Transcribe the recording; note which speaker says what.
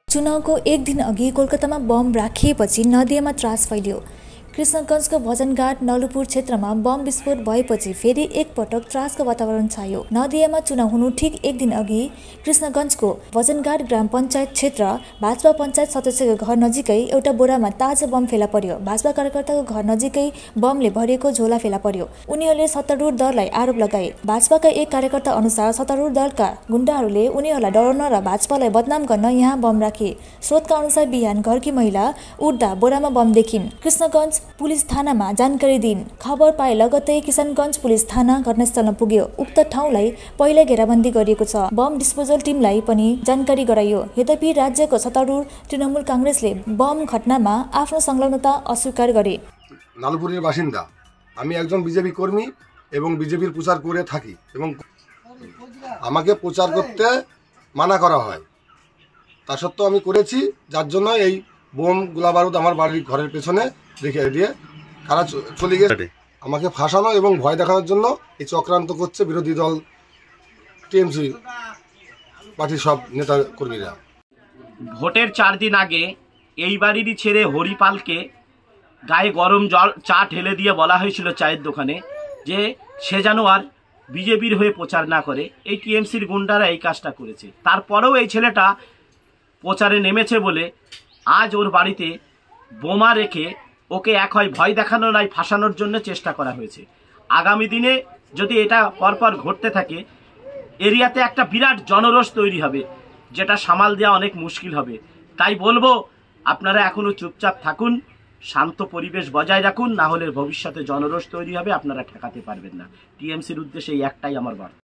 Speaker 1: चुनावको एक दिन अघि कोलकातामा बम राखिएपछि नदियामा त्रास फैलियो। कृष्णगञ्जको भजनघाट नलुपुर क्षेत्रमा बम विस्फोट भएपछि फेरि एकपटक त्रासको वातावरण छायो। नदियामा चुनाव हुनु ठिक एक दिन अघि कृष्णगञ्जको भजनघाट ग्राम पञ्चायत क्षेत्र भाजपा पञ्चायत सदस्यको घर नजिकै एउटा बोरामा ताजा बम फेला पर्यो। भाजपा कार्यकर्ताको घर नजिकै बमले भरिएको झोला फेला पर्यो। उनीहरूले सत्तारूढ दललाई आरोप लगाए। भाजपाका एक कार्यकर्ता अनुसार सत्तारूढ दलका गुण्डाहरूले उनीहरूलाई डराउन र भाजपालाई बदनाम गर्न यहाँ बम राखे। स्रोतका अनुसार बिहान घरकी महिला उठ्दा बोरामा बम देखिन्। कृष्णगञ्ज पुलिस थानामा जानकारी दिइन्। खबर पाए लगत्तै किशनगञ्ज पुलिस थाना घटनास्थलमा पुग्यो। उक्त ठाउँलाई पहिल्यै घेराबन्दी गरिएको छ। बम डिस्पोजल टिमलाई पनि जानकारी गराइयो। यद्यपि राज्यको सत्तारूढ तृणमूल कांग्रेसले बम घटनामा आफ्नो संलग्नता अस्वीकार गरे।
Speaker 2: নালপুরের বাসিন্দা আমি একজন বিজেপি কর্মী এবং বিজেপির প্রচার করে থাকি এবং আমাকে প্রচার করতে মানা করা হয়। তা সত্ত্বেও আমি করেছি, যার জন্য এই বোম গোলা বারুদ আমার বাড়ির ঘরের পেছনে রেখে দিয়ে কারা চলে গেছে। আমাকে ফাঁসানো এবং ভয় দেখানোর জন্য এই চক্রান্ত করছে বিরোধী দল টিএমসি পার্টির সব নেতা কর্মীরা।
Speaker 3: ভোটের 4 দিন আগে এই বাড়িরই ছেড়ে হরিপালকে গায়ে গরম জল চা ঢেলে দিয়ে বলা হয়েছিল চায়ের দোকানে যে সে যেন আর বিজেপির হয়ে প্রচার না করে। এই টিএমসির গুন্ডারা এই কাজটা করেছে। তারপরেও এই ছেলেটা প্রচারে নেমেছে বলে আজ ওর বাড়িতে বোমা রেখে ওকে এক হয় ভয় দেখানো নয় ফাঁসানোর জন্য চেষ্টা করা হয়েছে। আগামী দিনে যদি এটা পরপর ঘটতে থাকে এরিয়াতে একটা বিরাট জনরোষ তৈরি হবে, যেটা সামাল দেওয়া অনেক মুশকিল হবে। তাই বলবো আপনারা এখনো চুপচাপ থাকুন, শান্ত পরিবেশ বজায় রাখুন, না হলে ভবিষ্যতে জনরোষ তৈরি হবে, আপনারা ঠেকাতে পারবেন না। টিএমসির উদ্দেশ্যে এই একটাই আমার বার্তা।